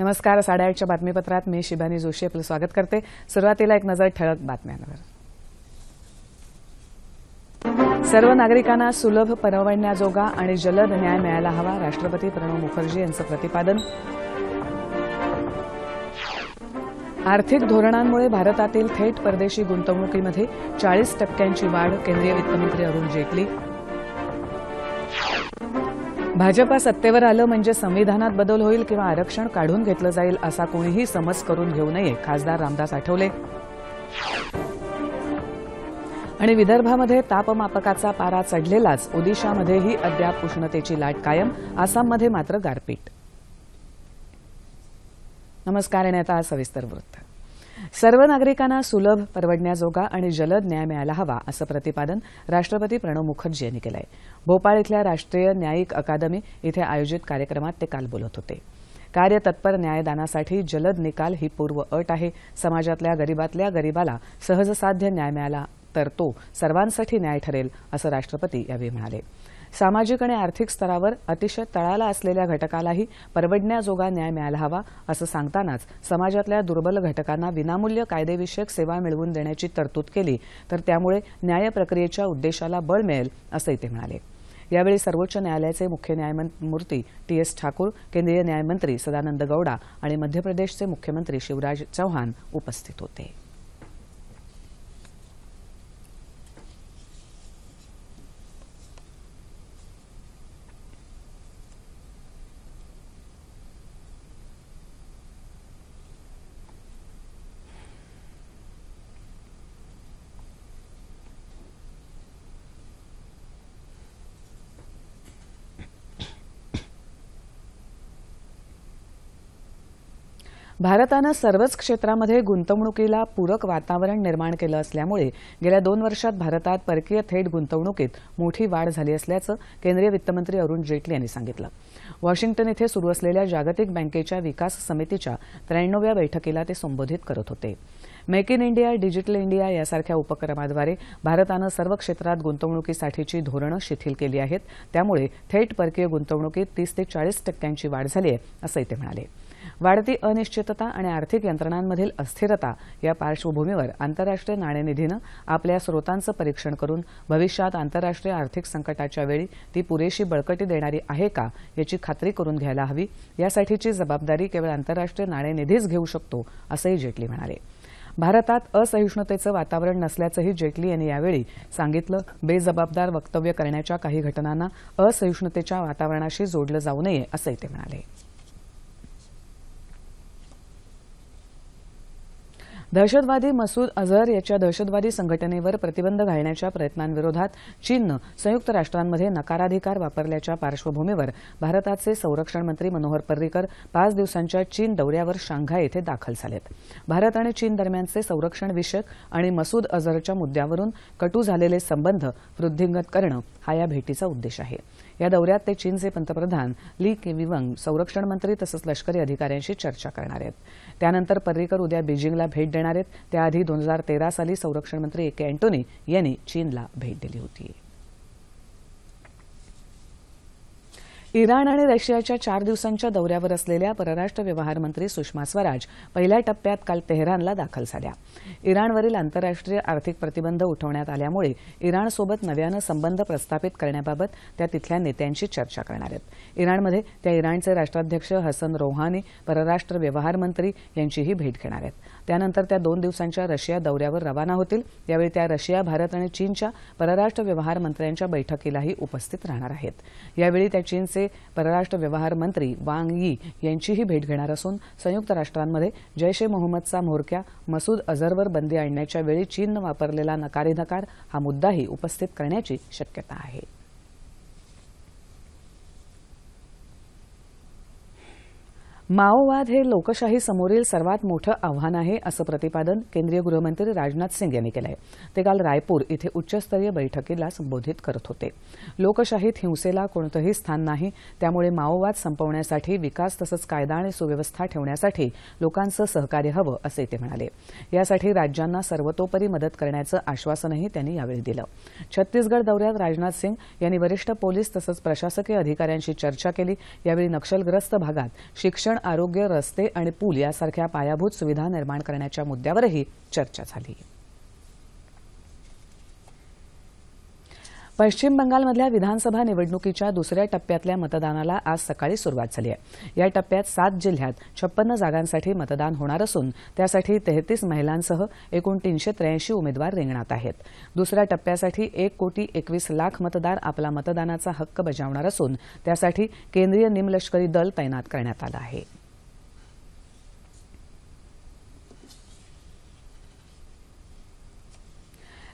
नमस्कार. 8:30च्या बातमीपत्रात मी शिबानी जोशी आपलं स्वागत करते. सुरुवातीला एक नजर ठळक बातम्यांवर. सर्व नागरिकांना सुलभ, परवडण्याजोगा आणि जलद न्याय मिळायला हवा, राष्ट्रपती प्रणव मुखर्जी यांचं प्रतिपादन. आर्थिक धोरणांमुळे भारतातील थेट परदेशी गुंतवणुकीमध्ये 40% वाढ, केंद्रीय वित्तमंत्री अरुण जेटली. भाजपा सत्तेवर आलं म्हणजे संविधानात बदल होईल किंवा आरक्षण काढून घेतलं जाईल असा कोणीही समज करून घेऊ नये, खासदार रामदास आठवले. आणि विदर्भामध्ये तापमापकाचा पारा चढलेलाच, ओदिशामध्येही अद्याप उष्णतेची लाट कायम, आसाममध्ये मात्र गारपीट. नमस्कार. आणि आता सविस्तर वृत्त. सर्व नागरिकांना सुलभ, परवडण्याजोगा आणि जलद न्याय मिळायला हवा असं प्रतिपादन राष्ट्रपती प्रणव मुखर्जी यांनी केलं आहे. भोपाळ इथल्या राष्ट्रीय न्यायिक अकादमी इथे आयोजित कार्यक्रमात ते काल बोलत होते. कार्यतत्पर न्यायदानासाठी जलद निकाल ही पूर्व अट आहे. समाजातल्या गरीबातल्या गरीबाला सहजसाध्य न्याय मिळाला तर तो सर्वांसाठी न्याय ठरेल असं राष्ट्रपती यावेळी म्हणाले. सामाजिक आणि आर्थिक स्तरावर अतिशय तळाला असलेल्या घटकालाही परवडण्याजोगा न्याय मिळायला हवा असं सांगतानाच समाजातल्या दुर्बल घटकांना विनामूल्य कायदेविषयक सेवा मिळवून देण्याची तरतूद केली तर त्यामुळे न्याय प्रक्रियेच्या उद्देशाला बळ मिळेल असंही ते म्हणाले. यावेळी सर्वोच्च न्यायालयाचे मुख्य न्यायमूर्ती टी.एस. ठाकूर, केंद्रीय न्यायमंत्री सदानंद गौडा आणि मध्य प्रदेशचे मुख्यमंत्री शिवराज चौहान उपस्थित होते. भारतानं सर्वच क्षेत्रामध्ये गुंतवणुकीला पूरक वातावरण निर्माण केलं असल्यामुळे गेल्या 2 वर्षात भारतात परकीय थेट गुंतवणुकीत मोठी वाढ झाली असल्याचं केंद्रीय वित्तमंत्री अरुण जेटली यांनी सांगितलं. वॉशिंग्टन इथे सुरू असलेल्या जागतिक बँकेच्या विकास समितीच्या 93व्या बैठकीला ते संबोधित करत होते. Make in India, digital India यासारख्या उपक्रमाद्वारे भारतानं सर्व क्षेत्रात गुंतवणुकीसाठीची धोरणं शिथिल केली आहेत. त्यामुळे थेट परकीय गुंतवणुकीत 30 ते 40% वाढ झाली आहे असंही ते म्हणाले. वाढती अनिश्चितता आणि आर्थिक यंत्रणांमधील अस्थिरता या पार्श्वभूमीवर आंतरराष्ट्रीय नाणेनिधीनं आपल्या स्रोतांचं परीक्षण करून भविष्यात आंतरराष्ट्रीय आर्थिक संकटाच्या वेळी ती पुरेशी बळकटी देणारी आहे का याची खात्री करून घ्यायला हवी. यासाठीची जबाबदारी केवळ आंतरराष्ट्रीय नाणेनिधीच घेऊ शकतो असंही जेटली म्हणाले. भारतात असहिष्णुतेचं वातावरण नसल्याचंही जेटली यांनी यावेळी सांगितलं. बेजबाबदार वक्तव्य करण्याच्या काही घटनांना असहिष्णुतेच्या वातावरणाशी जोडलं जाऊ नये असंही ते म्हणाले. दहशतवादी मसूद अझहर याच्या दहशतवादी संघटनेवर प्रतिबंध घालण्याच्या प्रयत्नांविरोधात चीननं संयुक्त राष्ट्रांमध्ये नकाराधिकार वापरल्याच्या पार्श्वभूमीवर भारताचे संरक्षण मंत्री मनोहर पर्रिकर 5 दिवसांच्या चीन दौऱ्यावर शांघाय येथे दाखल झालेत. भारत आणि चीन दरम्यानचे संरक्षण विषयक आणि मसूद अझहरच्या मुद्द्यावरून कटू झालेले संबंध वृद्धिंगत करणं हा या भेटीचा उद्देश आहे. या दौऱ्यात ते चीनचे पंतप्रधान ली केविंग, संरक्षण मंत्री तसंच लष्करी अधिकाऱ्यांशी चर्चा करणार आहेत. त्यानंतर पर्रिकर उद्या बीजिंगला भेट देणार आहेत. त्याआधी 2013 साली संरक्षण मंत्री ए.के. अँटोनी यांनी चीनला भेट दिली होती. इराण आणि रशियाच्या 4 दिवसांच्या दौऱ्यावर असलेल्या परराष्ट्र व्यवहार मंत्री सुषमा स्वराज पहिल्या टप्प्यात काल तेहरानला दाखल झाल्या. इराणवरील आंतरराष्ट्रीय आर्थिक प्रतिबंध उठवण्यात आल्यामुळे इराणसोबत नव्यानं संबंध प्रस्थापित करण्याबाबत त्या तिथल्या नेत्यांशी चर्चा करणार आहेत. इराणमध्ये त्या इराणचे राष्ट्राध्यक्ष हसन रोहानी, परराष्ट्र व्यवहार मंत्री यांचीही भेट घेणार आहेत. त्यानंतर त्या 2 दिवसांच्या रशिया दौऱ्यावर रवाना होतील. यावेळी त्या रशिया, भारत आणि चीनच्या परराष्ट्र व्यवहार मंत्र्यांच्या बैठकीलाही उपस्थित राहणार आहेत. यावेळी त्या चीनचे परराष्ट्र व्यवहार मंत्री वांग यी यांचीही भेट घेणार असून संयुक्त राष्ट्रांमध्ये जैश ए मोहम्मदचा म्होरक्या मसूद अझहरवर बंदी आणण्याच्या वेळी चीननं वापरलेला नकाराधिकार हा मुद्दाही उपस्थित करण्याची शक्यता आहे. माओवाद हे लोकशाही समोरील सर्वात मोठं आव्हान आहे असं प्रतिपादन केंद्रीय गृहमंत्री राजनाथ सिंग यांनी केलं आहे. ते काल रायपूर इथे उच्चस्तरीय बैठकीला संबोधित करत होते. लोकशाहीत हिंसेला कोणतंही स्थान नाही, त्यामुळे माओवाद संपवण्यासाठी विकास तसंच कायदा आणि सुव्यवस्था ठेवण्यासाठी लोकांचं सहकार्य हवं असे ते म्हणाले. यासाठी राज्यांना सर्वतोपरी मदत करण्याचं आश्वासनही त्यांनी यावेळी दिलं. छत्तीसगड दौऱ्यात राजनाथ सिंग यांनी वरिष्ठ पोलीस तसंच प्रशासकीय अधिकाऱ्यांशी चर्चा केली. यावेळी नक्षलग्रस्त भागात शिक्षण आरोग्य, रस्ते आणि पूल यासारख्या पायाभूत सुविधा निर्माण करण्याच्या मुद्द्यावरही चर्चा झाली. पश्चिम बंगालमधल्या विधानसभा निवडणुकीच्या दुसऱ्या टप्प्यातल्या मतदानाला आज सकाळी सुरुवात झाली आहे. या टप्प्यात 7 जिल्ह्यात 56 जागांसाठी मतदान होणार असून त्यासाठी 33 महिलांसह एकूण 383 उमेदवार रिंगणात आहेत. दुसऱ्या टप्प्यासाठी 1,21,00,000 मतदार आपला मतदानाचा हक्क बजावणार असून त्यासाठी केंद्रीय निमलष्करी दल तैनात करण्यात आलं आहे.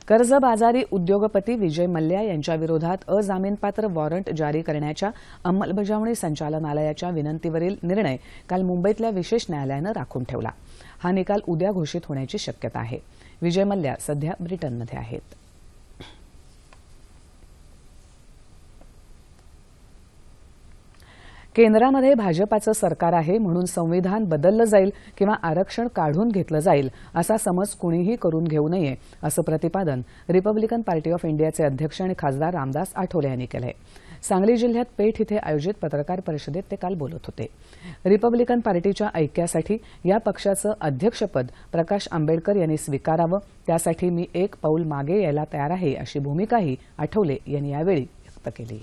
कर्जबाजारी उद्योगपती विजय मल्ल्या यांच्या विरोधात अजामीनपात्र वॉरंट जारी करण्याच्या अंमलबजावणी संचालनालयाच्या विनंतीवरील निर्णय काल मुंबईतल्या विशेष न्यायालयानं राखून ठेवला. हा निकाल उद्या घोषित होण्याची शक्यता आहे. विजय मल्ल्या सध्या ब्रिटनमध्ये आहेत. केंद्रामध्ये भाजपाचं सरकार आहे म्हणून संविधान बदललं जाईल किंवा आरक्षण काढून घेतलं जाईल असा समज कुणीही करून घेऊ नये असं प्रतिपादन रिपब्लिकन पार्टी ऑफ इंडियाचे अध्यक्ष आणि खासदार रामदास आठवले यांनी केलं आहे. सांगली जिल्ह्यात पेठ इथे आयोजित पत्रकार परिषदेत ते काल बोलत होते. रिपब्लिकन पार्टीच्या ऐक्यासाठी या पक्षाचं अध्यक्षपद प्रकाश आंबेडकर यांनी स्वीकारावं, त्यासाठी मी एक पाऊल मागे यायला तयार आहे अशी भूमिकाही आठवले यांनी यावेळी व्यक्त केली.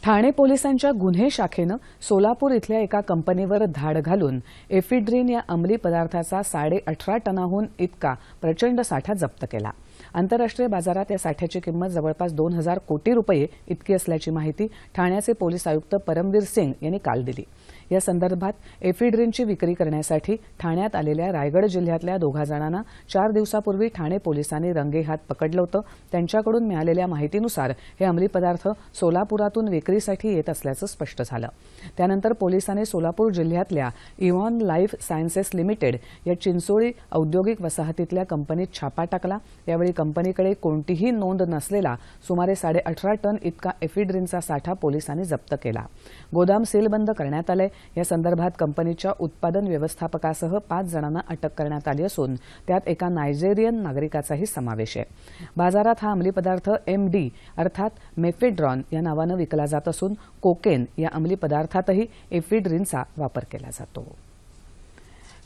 ठाणे पोलिसांच्या गुन्हे शाखेनं सोलापूर इथल्या एका कंपनीवर धाड घालून एफिड्रिन या अंमली पदार्थाचा 18.5 टनाहून इतका प्रचंड साठा जप्त केला. आंतरराष्ट्रीय बाजारात या साठ्याची किंमत जवळपास 2,000 कोटी रुपये इतकी असल्याची माहिती ठाण्याचे पोलीस आयुक्त परमवीर सिंग यांनी काल दिली. या संदर्भात एफिड्रिनची विक्री करण्यासाठी ठाण्यात आलेल्या रायगड जिल्ह्यातल्या 2 जणांना 4 दिवसापूर्वी ठाणे पोलिसांनी रंगेहात पकडलं होतं. त्यांच्याकडून मिळालेल्या माहितीनुसार हे अंमली पदार्थ सोलापुरातून विक्रीसाठी येत असल्याचं स्पष्ट झालं. त्यानंतर पोलिसांनी सोलापूर जिल्ह्यातल्या इव्हॉन लाईफ सायन्सेस लिमिटेड या चिंचोळी औद्योगिक वसाहतीतल्या कंपनीत छापा टाकला. यावेळी कंपनीकडे कोणतीही नोंद नसलेला सुमारे 18.5 टन इतका एफिड्रिनचा साठा पोलिसांनी जप्त केला. गोदाम सीलबंद करण्यात आलंय. या संदर्भात कंपनीच्या उत्पादन व्यवस्थापकासह 5 जणांना अटक करण्यात आली असून त्यात एका नायजेरियन नागरिकाचाही समावेश आहे. बाजारात हा अंमली पदार्थ MD अर्थात मेफेड्रॉन या नावानं विकला जात असून कोकेन या अंमली पदार्थातही एफिड्रिनचा वापर केला जातो.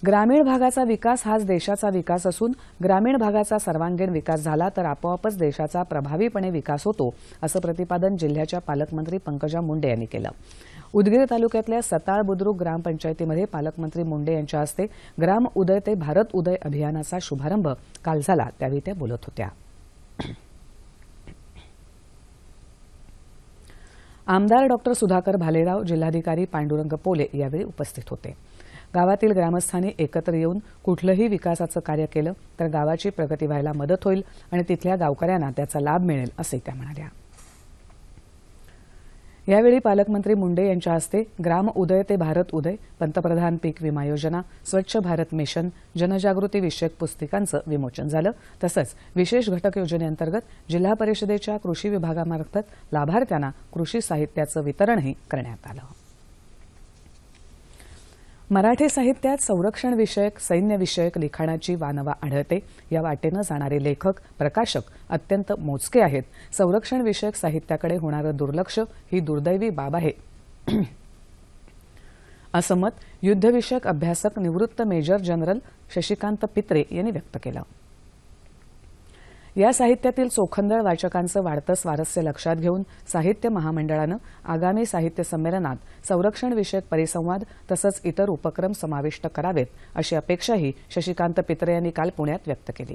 ग्रामीण भागाचा विकास हाच देशाचा विकास असून ग्रामीण भागाचा सर्वांगीण विकास झाला तर आपोआपच देशाचा प्रभावीपणे विकास होतो असं प्रतिपादन जिल्ह्याच्या पालकमंत्री पंकजा मुंडे यांनी केलं. उदगीर तालुक्यातल्या सताळ बुद्रुक ग्रामपंचायतीमध्ये पालकमंत्री मुंडे यांच्या हस्ते ग्राम उदय ते भारत उदय अभियानाचा शुभारंभ काल झाला. त्यावेळी त्या बोलत होत्या. आमदार डॉ. सुधाकर भालेराव, जिल्हाधिकारी पांडुरंग पोले यावेळी उपस्थित होते. गावातील ग्रामस्थांनी एकत्र येऊन कुठलंही विकासाचं कार्य केलं तर गावाची प्रगती व्हायला मदत होईल आणि तिथल्या गावकऱ्यांना त्याचा लाभ मिळेल असंही त्या म्हणाल्या. यावेळी पालकमंत्री मुंडे यांच्या हस्ते ग्राम उदय ते भारत उदय, पंतप्रधान पीक विमा योजना, स्वच्छ भारत मिशन, जनजागृती विषयक पुस्तिकांचं विमोचन झालं. तसंच विशेष घटक योजनेअंतर्गत जिल्हा परिषदेच्या कृषी विभागामार्फत लाभार्थ्यांना कृषी साहित्याचं वितरणही करण्यात आलं. मराठी साहित्यात संरक्षण विषयक, सैन्य विषयक लिखाणाची वानवा आढळते. या वाटेनं जाणारे लेखक, प्रकाशक अत्यंत मोजके आहेत. संरक्षण विषयक साहित्याकडे होणारं दुर्लक्ष ही दुर्दैवी बाब आहे असं मत युद्धविषयक अभ्यासक निवृत्त मेजर जनरल शशिकांत पित्रे यांनी व्यक्त केलं. या साहित्यातील चोखंदळ वाचकांचं वाढतं स्वारस्य लक्षात घेऊन साहित्य महामंडळानं आगामी साहित्य संमेलनात संरक्षण विषयक परिसंवाद तसंच इतर उपक्रम समाविष्ट करावेत अशी अपेक्षाही शशिकांत पित्रे यांनी काल पुण्यात व्यक्त केली.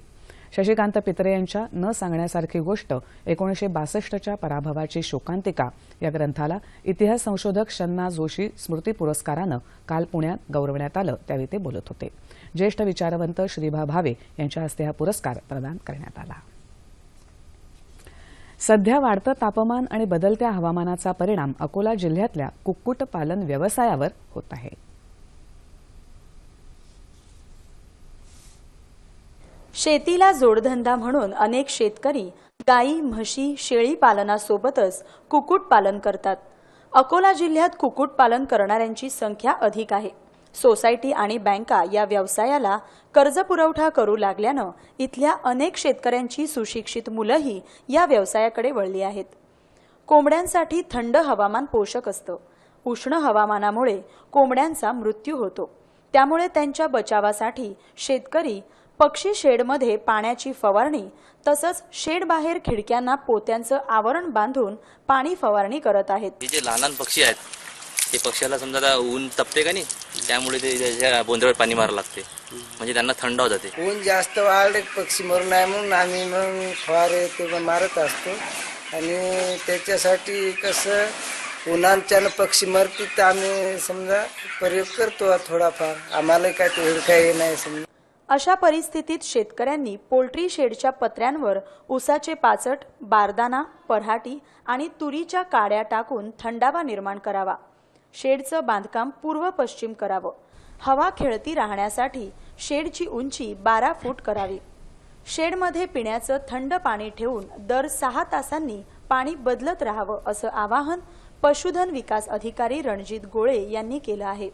शशिकांत पित्रे यांच्या न सांगण्यासारखी गोष्ट 1962च्या पराभवाची शोकांतिका या ग्रंथाला इतिहास संशोधक शन्ना जोशी स्मृती पुरस्कारानं काल पुण्यात गौरवण्यात आलं. त्यावेळी ते बोलत होते. ज्येष्ठ विचारवंत श्रीभा भावे यांच्या हस्ते हा पुरस्कार प्रदान करण्यात आला. सध्या वाढतं तापमान आणि बदलत्या हवामानाचा परिणाम अकोला जिल्ह्यातल्या कुक्कुटपालन व्यवसायावर होत आहे. शेतीला जोडधंदा म्हणून अनेक शेतकरी गाई, म्हशी, शेळी पालनासोबतच कुक्कुटपालन करतात. अकोला जिल्ह्यात कुक्कुटपालन करणाऱ्यांची संख्या अधिक आहे. सोसायटी आणि बँका या व्यवसायाला कर्ज पुरवठा करू लागल्यानं इथल्या अनेक शेतकऱ्यांची सुशिक्षित मुलंही या व्यवसायाकडे वळली आहेत. कोंबड्यांसाठी थंड हवामान पोषक असतं. उष्ण हवामानामुळे कोंबड्यांचा मृत्यू होतो. त्यामुळे त्यांच्या बचावासाठी शेतकरी पक्षी शेडमध्ये पाण्याची फवारणी तसंच शेड बाहेर खिडक्यांना पोत्यांचं आवरण बांधून पाणी फवारणी करत आहेत. हे जे लहान लहान पक्षी आहेत ते पक्ष्याला समजा आता ऊन तपते का नाही, त्यामुळे ते त्याच्या बोंद्यावर पाणी मारावं लागते, म्हणजे त्यांना थंड होत जाते. ऊन जास्त वाढले पक्षी मरू नये म्हणून आम्ही मग फवारे ते मारत असतो. आणि त्याच्यासाठी कसं उन्हाच्यानं पक्षी मरतील तर आम्ही समजा प्रयोग करतो थोडाफार. आम्हाला काय ते काही नाही समजा. अशा परिस्थितीत शेतकऱ्यांनी पोल्ट्री शेडच्या पत्र्यांवर उसाचे पाचट, बारदाना, पऱ्हाटी आणि तुरीच्या काड्या टाकून थंडावा निर्माण करावा. शेडचं बांधकाम पूर्व पश्चिम करावं. हवा खेळती राहण्यासाठी शेडची उंची 12 फूट करावी. शेडमध्ये पिण्याचं थंड पाणी ठेवून दर 6 तासांनी पाणी बदलत राहावं असं आवाहन पशुधन विकास अधिकारी रणजित गोळे यांनी केलं आहे.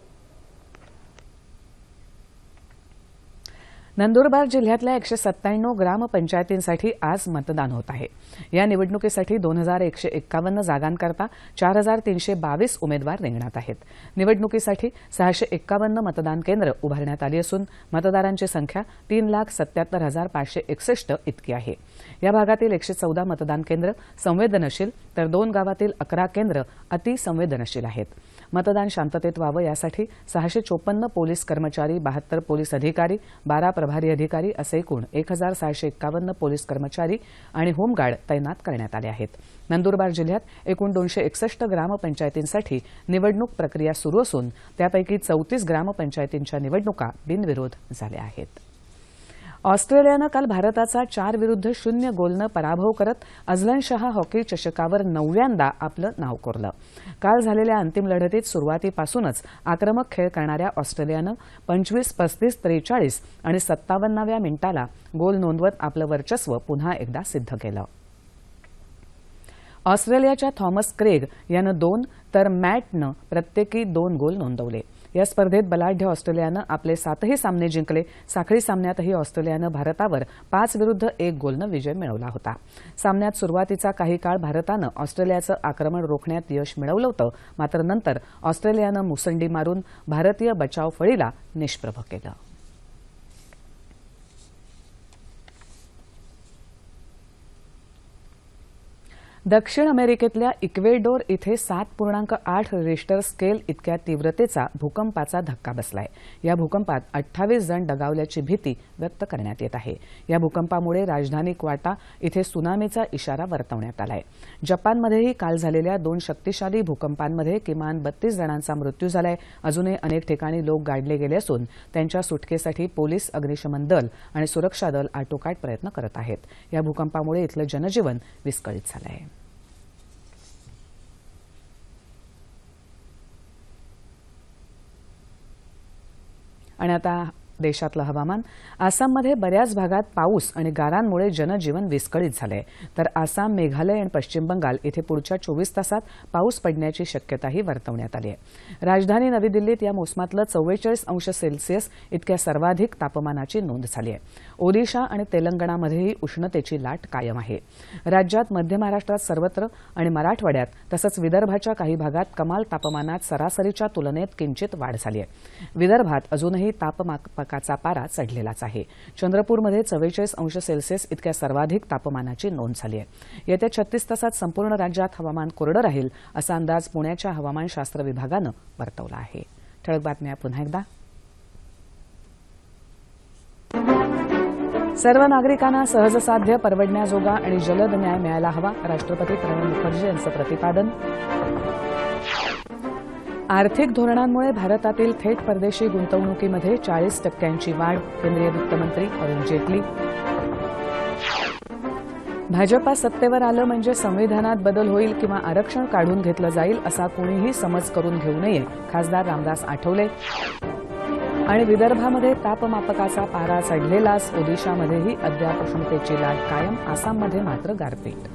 नंदुरबार जिल्ह्यातल्या 197 ग्रामपंचायतींसाठी आज मतदान होत आहे. या निवडणुकीसाठी 2151 जागांकरता 4322 उमेदवार रिंगणात आहेत. निवडणुकीसाठी 651 मतदान केंद्र उभारण्यात आली असून मतदारांची संख्या 3,77,561 इतकी आहे. या भागातील 114 मतदान केंद्र संवेदनशील तर 2 गावातील 11 केंद्र अतिसंवेदनशील आहेत. मतदान शांततेत व्हावं यासाठी 654 पोलीस कर्मचारी, 72 पोलीस अधिकारी, 12 प्रभारी अधिकारी असे एकूण 1651 पोलीस कर्मचारी आणि होमगार्ड तैनात करण्यात आले आहेत. नंदुरबार जिल्ह्यात एकूण 261 ग्रामपंचायतींसाठी निवडणूक प्रक्रिया सुरू असून त्यापैकी 34 ग्रामपंचायतींच्या निवडणुका बिनविरोध झाल्या आहेत. ऑस्ट्रेलियानं काल भारताचा 4-0 गोलनं पराभव करत अझलनशाह हॉकी चषकावर 9व्यांदा आपलं नाव कोरलं. काल झालेल्या अंतिम लढतीत सुरुवातीपासूनच आक्रमक खेळ करणाऱ्या ऑस्ट्रेलियानं 25, 35, 43 आणि 57व्या मिनिटाला गोल नोंदवत आपलं वर्चस्व पुन्हा एकदा सिद्ध केलं. ऑस्ट्रेलियाच्या थॉमस क्रेग यानं 2 तर मॅटनं प्रत्येकी 2 गोल नोंदवले. या स्पर्धेत बलाढ्य ऑस्ट्रेलियानं आपले 7ही सामने जिंकले. साखळी सामन्यातही ऑस्ट्रेलियानं भारतावर 5-1 गोलनं विजय मिळवला होता. सामन्यात सुरुवातीचा काही काळ भारतानं ऑस्ट्रेलियाचं आक्रमण रोखण्यात यश मिळवलं होतं, मात्र नंतर ऑस्ट्रेलियानं मुसंडी मारून भारतीय बचाव फळीला निष्प्रभ केलं. दक्षिण अमेरिकेतल्या इक्वेडोर इथे 7.8 रिश्टर स्केल इतक्या तीव्रतेचा भूकंपाचा धक्का बसलाय. या भूकंपात 28 जण दगावल्याची भीती व्यक्त करण्यात येत आहे. या भूकंपामुळे राजधानी क्वाटा इथे सुनामीचा इशारा वर्तवण्यात आलाय. जपानमध्येही काल झालेल्या 2 शक्तिशाली भूकंपांमध्ये किमान 32 जणांचा मृत्यू झालाय. अजूनही अनेक ठिकाणी लोक गाडले गेले असून त्यांच्या सुटकेसाठी पोलीस, अग्निशमन दल आणि सुरक्षा दल आटोकाट प्रयत्न करत आहेत. या भूकंपामुळे इथलं जनजीवन विस्कळीत झालं आहे. आणि आता देशातलं हवामान. आसाममध्ये बऱ्याच भागात पाऊस आणि गारांमुळे जनजीवन विस्कळीत झालंय. तर आसाम, मेघालय आणि पश्चिम बंगाल इथे पुढच्या 24 तासात पाऊस पडण्याची शक्यताही वर्तवण्यात आली आहे. राजधानी नवी दिल्लीत या मोसमातलं 44 अंश सेल्सिअस इतक्या सर्वाधिक तापमानाची नोंद झाली आहे. ओदिशा आणि तेलंगणामध्येही उष्णतेची लाट कायम आहे. राज्यात मध्य महाराष्ट्रात सर्वत्र आणि मराठवाड्यात तसंच विदर्भाच्या काही भागात कमाल तापमानात सरासरीच्या तुलनेत किंचित वाढ झाली आहे. विदर्भात अजूनही तापमापकाचा पारा चढलेलाच आहे. चंद्रपूरमध्ये 44 अंश सेल्सिअस इतक्या सर्वाधिक तापमानाची नोंद झाली आहे. येत्या 36 तासात संपूर्ण राज्यात हवामान कोरडं राहील असा अंदाज पुण्याच्या हवामानशास्त्र विभागानं वर्तवला आहे. ठळक बातम्या पुन्हा एकदा. सर्व नागरिकांना सहजसाध्य, परवडण्याजोगा आणि जलद न्याय मिळायला हवा, राष्ट्रपती प्रणव मुखर्जी यांचं प्रतिपादन. आर्थिक धोरणांमुळे भारतातील थेट परदेशी गुंतवणुकीमध्ये 40% वाढ, केंद्रीय वित्तमंत्री अरुण जेटली. भाजपा सत्तेवर आलं म्हणजे संविधानात बदल होईल किंवा आरक्षण काढून घेतलं जाईल असा कोणीही समज करून घेऊ नये, खासदार रामदास आठवले. आणि विदर्भामध्ये तापमापकाचा पारा चढलेलाच, ओदिशामध्येही अद्याप उष्णतेची लाट कायम, आसाममध्ये मात्र गारपीट.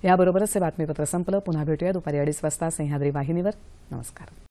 याबरोबरच हे बातमीपत्र संपलं. पुन्हा भेटूया दुपारी 2:30 वाजता सह्याद्री वाहिनीवर. नमस्कार.